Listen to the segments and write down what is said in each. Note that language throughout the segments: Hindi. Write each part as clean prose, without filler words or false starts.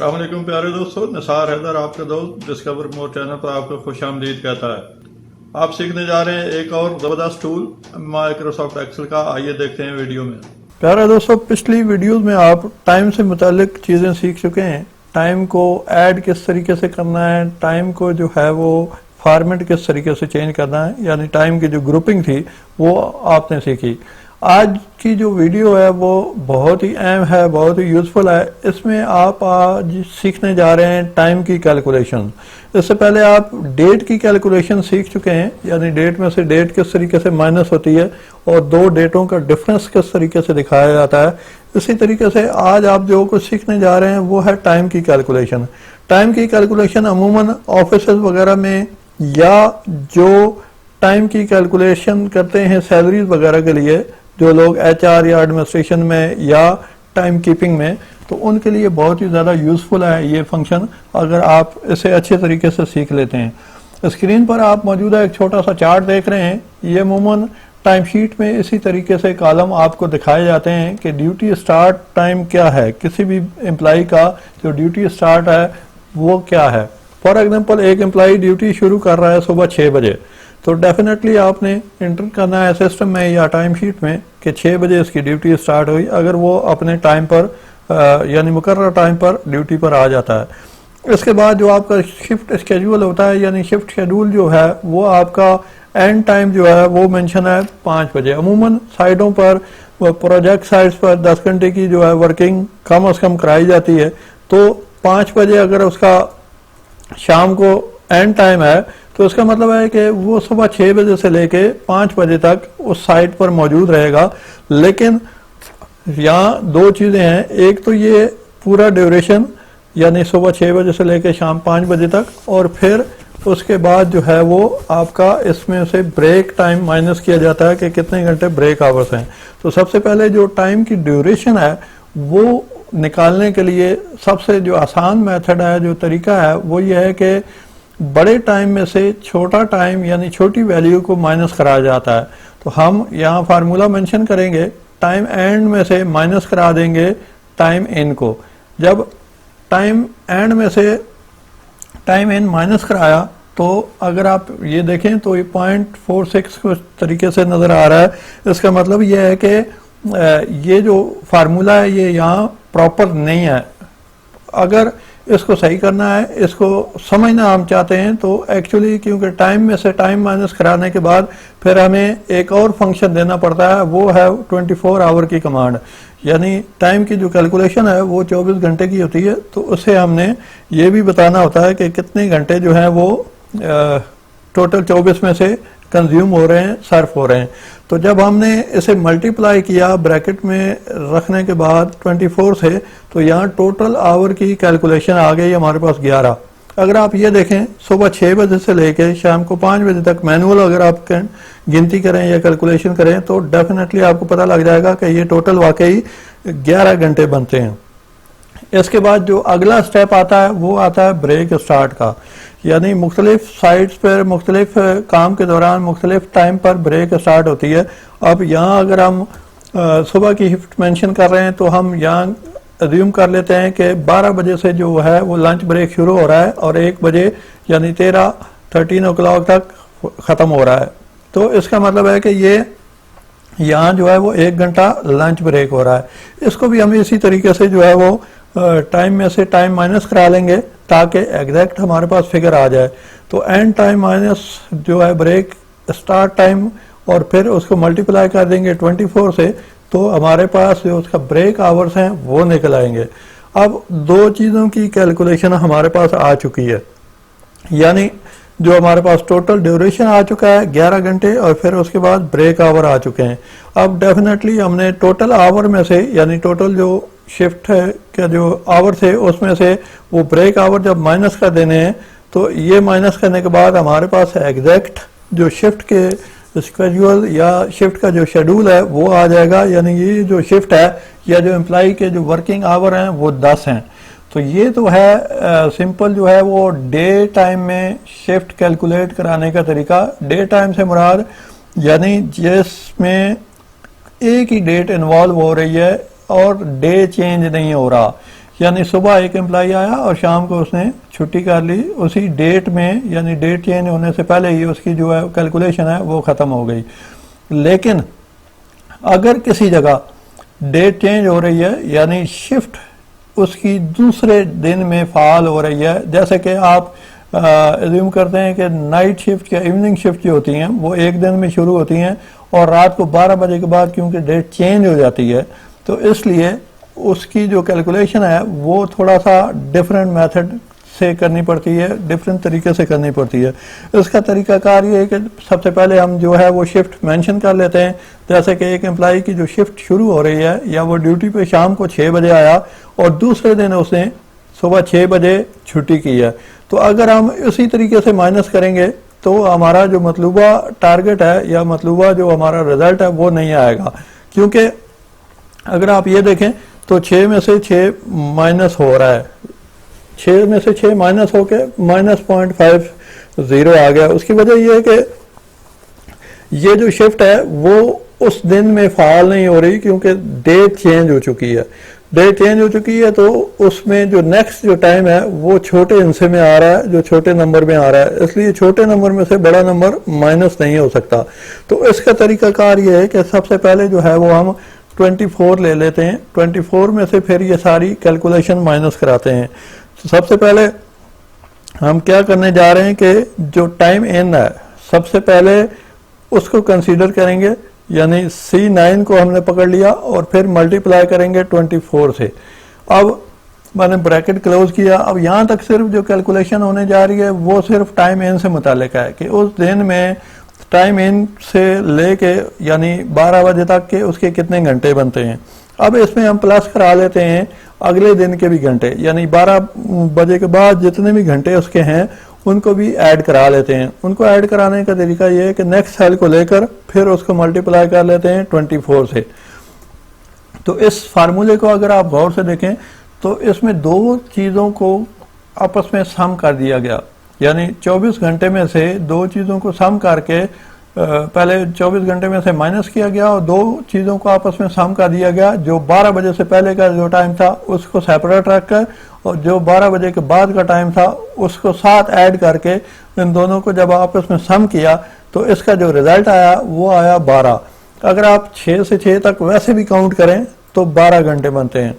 अस्सलाम वालेकुम प्यारे दोस्तों, निसार हैदर आपका दोस्त डिस्कवर मोर चैनल पर आपको खुशामदीद कहता है। आप सीखने जा रहे हैं एक और ज़बरदस्त टूल माइक्रोसॉफ्ट एक्सेल का। आइए देखते हैं वीडियो में। प्यारे दोस्तों, पिछली वीडियोस में आप टाइम से मुतालिक चीज़ें सीख चुके हैं। टाइम को ऐड किस तरीके से करना है, टाइम को जो है वो फॉर्मेट किस तरीके से चेंज करना है, यानी टाइम की जो ग्रुपिंग थी वो आपने सीखी। आज की जो वीडियो है वो बहुत ही अहम है, बहुत ही यूज़फुल है। इसमें आप आज सीखने जा रहे हैं टाइम की कैलकुलेशन। इससे पहले आप डेट की कैलकुलेशन सीख चुके हैं, यानी डेट में से डेट किस तरीके से माइनस होती है और दो डेटों का डिफरेंस किस तरीके से दिखाया जाता है। इसी तरीके से आज आप जो कुछ सीखने जा रहे हैं वो है टाइम की कैलकुलेशन। टाइम की कैलकुलेशन अमूमन ऑफिस वगैरह में या जो टाइम की कैलकुलेशन करते हैं सैलरीज वगैरह के लिए, जो लोग HR या एडमिनिस्ट्रेशन में या टाइम कीपिंग में, तो उनके लिए बहुत ही ज़्यादा यूज़फुल है ये फंक्शन, अगर आप इसे अच्छे तरीके से सीख लेते हैं। स्क्रीन पर आप मौजूदा एक छोटा सा चार्ट देख रहे हैं। ये अमूमन टाइम शीट में इसी तरीके से कॉलम आपको दिखाए जाते हैं कि ड्यूटी स्टार्ट टाइम क्या है, किसी भी एम्प्लॉय का जो ड्यूटी स्टार्ट है वो क्या है। फॉर एग्जांपल, एक एम्प्लॉय ड्यूटी शुरू कर रहा है सुबह 6 बजे, तो डेफिनेटली आपने इंटर करना है सिस्टम में या टाइम शीट में कि 6 बजे इसकी ड्यूटी स्टार्ट हुई, अगर वो अपने टाइम पर यानी मुकर्रर टाइम पर ड्यूटी पर आ जाता है। इसके बाद जो आपका शिफ्ट स्केड्यूल होता है, यानी शिफ्ट शेड्यूल जो है वो आपका एंड टाइम जो है वो मेंशन है 5 बजे। अमूमन साइडों पर, प्रोजेक्ट साइट्स पर 10 घंटे की जो है वर्किंग कम से कम कराई जाती है, तो 5 बजे अगर उसका शाम को एंड टाइम है तो इसका मतलब है कि वो सुबह 6 बजे से लेके 5 बजे तक उस साइट पर मौजूद रहेगा। लेकिन यहाँ दो चीज़ें हैं, एक तो ये पूरा ड्यूरेशन यानी सुबह 6 बजे से लेके शाम 5 बजे तक, और फिर उसके बाद जो है वो आपका इसमें से ब्रेक टाइम माइनस किया जाता है कि कितने घंटे ब्रेक आवर्स हैं। तो सबसे पहले जो टाइम की ड्यूरेशन है वो निकालने के लिए सबसे जो आसान मेथड है, जो तरीका है, वो ये है कि बड़े टाइम में से छोटा टाइम यानी छोटी वैल्यू को माइनस कराया जाता है। तो हम यहाँ फार्मूला मेंशन करेंगे, टाइम एंड में से माइनस करा देंगे टाइम इन को। जब टाइम एंड में से टाइम इन माइनस कराया तो अगर आप ये देखें तो ये 0.46 कुछ तरीके से नज़र आ रहा है। इसका मतलब ये है कि ये जो फार्मूला है ये यहाँ प्रॉपर नहीं है। अगर इसको सही करना है, इसको समझना हम चाहते हैं, तो एक्चुअली क्योंकि टाइम में से टाइम माइनस कराने के बाद फिर हमें एक और फंक्शन देना पड़ता है, वो है 24 आवर की कमांड। यानी टाइम की जो कैलकुलेशन है वो 24 घंटे की होती है, तो उसे हमने ये भी बताना होता है कि कितने घंटे जो है वो टोटल 24 में से कंज्यूम हो रहे हैं, सर्फ हो रहे हैं। तो जब हमने इसे मल्टीप्लाई किया ब्रैकेट में रखने के बाद 24 से, तो यहाँ टोटल आवर की कैलकुलेशन आ गई हमारे पास 11। अगर आप ये देखें सुबह 6 बजे से लेकर शाम को 5 बजे तक मैनुअल अगर आप गिनती करें या कैलकुलेशन करें तो डेफिनेटली आपको पता लग जाएगा कि ये टोटल वाकई 11 घंटे बनते हैं। इसके बाद जो अगला स्टेप आता है वो आता है ब्रेक स्टार्ट का, यानी मुख्तलिफ साइट्स पर मुख्तलिफ काम के दौरान मुख्तलिफ टाइम पर ब्रेक स्टार्ट होती है। अब यहाँ अगर हम सुबह की शिफ्ट मेंशन कर रहे हैं तो हम यहाँ अज्यूम कर लेते हैं कि 12 बजे से जो है वो लंच ब्रेक शुरू हो रहा है और 1 बजे यानी 13 o'clock तक ख़त्म हो रहा है। तो इसका मतलब है कि ये यहाँ जो है वो 1 घंटा लंच ब्रेक हो रहा है। इसको भी हम इसी तरीके से जो है वो टाइम में से टाइम माइनस करा लेंगे ताकि एग्जैक्ट हमारे पास फिगर आ जाए। तो एंड टाइम माइनस जो है ब्रेक स्टार्ट टाइम, और फिर उसको मल्टीप्लाई कर देंगे 24 से, तो हमारे पास जो उसका ब्रेक आवर्स हैं वो निकल आएंगे। अब दो चीज़ों की कैलकुलेशन हमारे पास आ चुकी है, यानी जो हमारे पास टोटल ड्यूरेशन आ चुका है 11 घंटे, और फिर उसके बाद ब्रेक आवर आ चुके हैं। अब डेफिनेटली हमने टोटल आवर में से, यानी टोटल जो शिफ्ट है क्या जो आवर थे उसमें से वो ब्रेक आवर जब माइनस कर देने हैं, तो ये माइनस करने के बाद हमारे पास एग्जैक्ट जो शिफ्ट के स्केड्यूल या शिफ्ट का जो शेड्यूल है वो आ जाएगा। यानी ये जो शिफ्ट है या जो एम्प्लॉय के जो वर्किंग आवर हैं वो 10 हैं। तो ये तो है सिंपल जो है वो डे टाइम में शिफ्ट कैलकुलेट कराने का तरीका। डे टाइम से मुराद यानी जिसमें एक ही डेट इन्वॉल्व हो रही है और डे चेंज नहीं हो रहा, यानी सुबह एक एम्प्लॉय आया और शाम को उसने छुट्टी कर ली, उसी डेट में यानी डेट चेंज होने से पहले ही उसकी जो है कैलकुलेशन है वो ख़त्म हो गई। लेकिन अगर किसी जगह डेट चेंज हो रही है यानी शिफ्ट उसकी दूसरे दिन में फ़ाल हो रही है, जैसे कि आप एज्यूम करते हैं कि नाइट शिफ्ट या इवनिंग शिफ्ट जो होती हैं वो एक दिन में शुरू होती हैं और रात को 12 बजे के बाद क्योंकि डेट चेंज हो जाती है तो इसलिए उसकी जो कैलकुलेशन है वो थोड़ा सा डिफरेंट मेथड से करनी पड़ती है, डिफरेंट तरीके से करनी पड़ती है। इसका तरीकाकार ये है कि सबसे पहले हम जो है वो शिफ्ट मेंशन कर लेते हैं। जैसे कि एक एम्प्लॉय की जो शिफ्ट शुरू हो रही है या वो ड्यूटी पे शाम को 6 बजे आया और दूसरे दिन उसने सुबह 6 बजे छुट्टी की है, तो अगर हम इसी तरीके से माइनस करेंगे तो हमारा जो मतलूबा टारगेट है या मतलूबा जो हमारा रिजल्ट है वो नहीं आएगा। क्योंकि अगर आप ये देखें तो 6 में से 6 माइनस हो रहा है, 6 में से 6 माइनस होके -0.50 आ गया। उसकी वजह यह है कि ये जो शिफ्ट है वो उस दिन में फ़ाल नहीं हो रही क्योंकि डेट चेंज हो चुकी है। डेट चेंज हो चुकी है तो उसमें जो नेक्स्ट जो टाइम है वो छोटे हिस्से में आ रहा है, जो छोटे नंबर में आ रहा है, इसलिए छोटे नंबर में से बड़ा नंबर माइनस नहीं हो सकता। तो इसका तरीकाकार ये है कि सबसे पहले जो है वो हम 24 ले लेते हैं, 24 में से फिर ये सारी कैलकुलेशन माइनस कराते हैं। तो सबसे पहले हम क्या करने जा रहे हैं कि जो टाइम एन है सबसे पहले उसको कंसीडर करेंगे, यानी C9 को हमने पकड़ लिया और फिर मल्टीप्लाई करेंगे 24 से। अब मैंने ब्रैकेट क्लोज किया। अब यहाँ तक सिर्फ जो कैलकुलेशन होने जा रही है वो सिर्फ टाइम एन से मुतालिक है कि उस दिन में टाइम इन से लेके यानी 12 बजे तक के उसके कितने घंटे बनते हैं। अब इसमें हम प्लस करा लेते हैं अगले दिन के भी घंटे, यानी 12 बजे के बाद जितने भी घंटे उसके हैं उनको भी ऐड करा लेते हैं। उनको ऐड कराने का तरीका ये है कि नेक्स्ट सेल को लेकर फिर उसको मल्टीप्लाई कर लेते हैं 24 से। तो इस फार्मूले को अगर आप गौर से देखें तो इसमें दो चीज़ों को आपस में सम कर दिया गया, यानी 24 घंटे में से दो चीज़ों को सम करके पहले 24 घंटे में से माइनस किया गया और दो चीज़ों को आपस में सम कर दिया गया। जो 12 बजे से पहले का जो टाइम था उसको सेपरेट रखकर और जो 12 बजे के बाद का टाइम था उसको साथ ऐड करके इन दोनों को जब आपस में सम किया तो इसका जो रिजल्ट आया वो आया 12। अगर आप 6 से 6 तक वैसे भी काउंट करें तो 12 घंटे बनते हैं।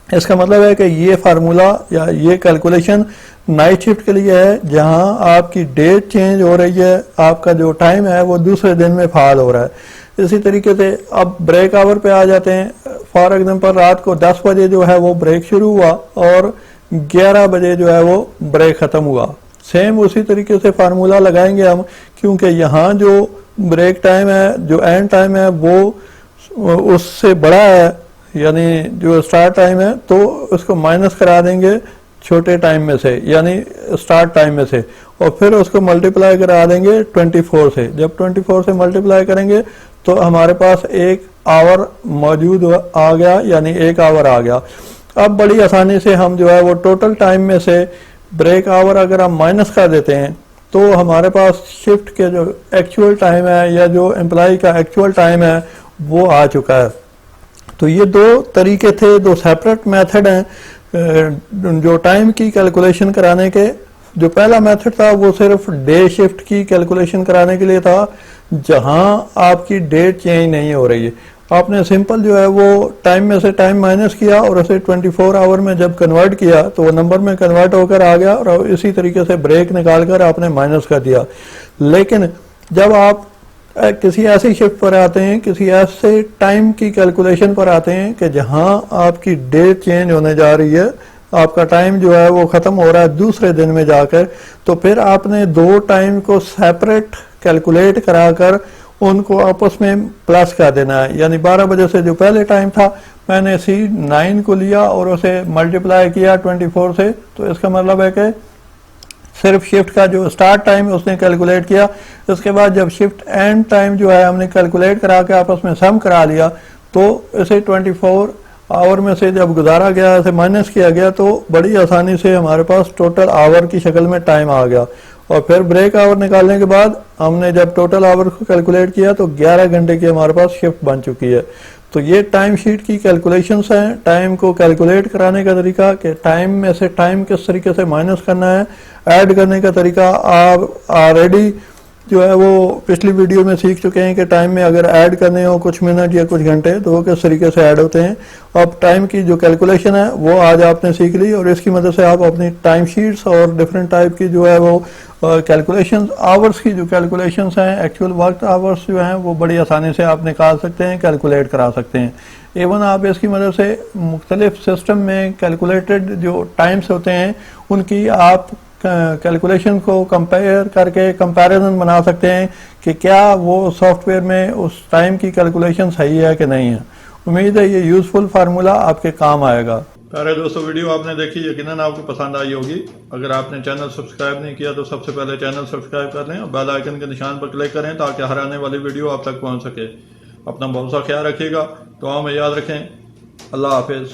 इसका मतलब है कि ये फार्मूला या ये कैलकुलेशन नाइट शिफ्ट के लिए है जहां आपकी डेट चेंज हो रही है, आपका जो टाइम है वो दूसरे दिन में फाल हो रहा है। इसी तरीके से अब ब्रेक आवर पे आ जाते हैं। फॉर एग्जांपल रात को 10 बजे जो है वो ब्रेक शुरू हुआ और 11 बजे जो है वो ब्रेक खत्म हुआ। सेम उसी तरीके से फार्मूला लगाएंगे हम, क्योंकि यहाँ जो ब्रेक टाइम है, जो एंड टाइम है वो उससे बड़ा है, यानी जो स्टार्ट टाइम है तो उसको माइनस करा देंगे छोटे टाइम में से, यानी स्टार्ट टाइम में से, और फिर उसको मल्टीप्लाई करा देंगे 24 से। जब 24 से मल्टीप्लाई करेंगे तो हमारे पास 1 आवर मौजूद आ गया, यानी 1 आवर आ गया। अब बड़ी आसानी से हम जो है वो टोटल टाइम में से ब्रेक आवर अगर हम माइनस कर देते हैं तो हमारे पास शिफ्ट के जो एक्चुअल टाइम है या जो एम्प्लॉय का एक्चुअल टाइम है वो आ चुका है। तो ये दो तरीके थे, दो सेपरेट मेथड हैं जो टाइम की कैलकुलेशन कराने के। जो पहला मेथड था वो सिर्फ डे शिफ्ट की कैलकुलेशन कराने के लिए था जहां आपकी डेट चेंज नहीं हो रही है। आपने सिंपल जो है वो टाइम में से टाइम माइनस किया और उसे 24 आवर में जब कन्वर्ट किया तो वो नंबर में कन्वर्ट होकर आ गया और इसी तरीके से ब्रेक निकालकर आपने माइनस कर दिया। लेकिन जब आप किसी ऐसी शिफ्ट पर आते हैं, किसी ऐसे टाइम की कैलकुलेशन पर आते हैं कि जहां आपकी डेट चेंज होने जा रही है, आपका टाइम जो है वो खत्म हो रहा है दूसरे दिन में जाकर, तो फिर आपने दो टाइम को सेपरेट कैलकुलेट कराकर उनको आपस में प्लस कर देना है। यानी 12 बजे से जो पहले टाइम था मैंने C9 को लिया और उसे मल्टीप्लाई किया 24 से, तो इसका मतलब है कि सिर्फ शिफ्ट का जो स्टार्ट टाइम उसने कैलकुलेट किया। इसके बाद जब शिफ्ट एंड टाइम जो है हमने कैलकुलेट करा के आपस में सम करा लिया तो इसे 24 आवर में से जब गुजारा गया, इसे माइनस किया गया, तो बड़ी आसानी से हमारे पास टोटल आवर की शक्ल में टाइम आ गया। और फिर ब्रेक आवर निकालने के बाद हमने जब टोटल आवर को कैलकुलेट किया तो 11 घंटे की हमारे पास शिफ्ट बन चुकी है। तो ये टाइम शीट की कैलकुलेशंस हैं, टाइम को कैलकुलेट कराने का तरीका, कि टाइम में से टाइम किस तरीके से माइनस करना है, ऐड करने का तरीका आप ऑलरेडी जो है वो पिछली वीडियो में सीख चुके हैं कि टाइम में अगर ऐड करने हो कुछ मिनट या कुछ घंटे तो वो किस तरीके से ऐड होते हैं। अब टाइम की जो कैलकुलेशन है वो आज आपने सीख ली और इसकी मदद से आप अपनी टाइम शीट्स और डिफरेंट टाइप की जो है वो कैलकुलेशन, आवर्स की जो कैलकुलेशंस हैं, एक्चुअल वर्क आवर्स जो हैं वो बड़ी आसानी से आप निकाल सकते हैं, कैलकुलेट करा सकते हैं। इवन आप इसकी मदद से मुख्तलिफ सिस्टम में कैलकुलेटेड जो टाइम्स होते हैं उनकी आप कैलकुलेशन को कंपेयर करके कंपैरिजन बना सकते हैं कि क्या वो सॉफ्टवेयर में उस टाइम की कैलकुलेशन सही है कि नहीं है। उम्मीद है ये यूजफुल फार्मूला आपके काम आएगा। प्यारे दोस्तों, वीडियो आपने देखी, यकीनन आपको पसंद आई होगी। अगर आपने चैनल सब्सक्राइब नहीं किया तो सबसे पहले चैनल सब्सक्राइब कर लें और बेल आइकन के निशान पर क्लिक करें ताकि हर आने वाली वीडियो आप तक पहुंच सके। अपना बहुत सा ख्याल रखिएगा, दुआ में याद रखें। अल्लाह हाफिज।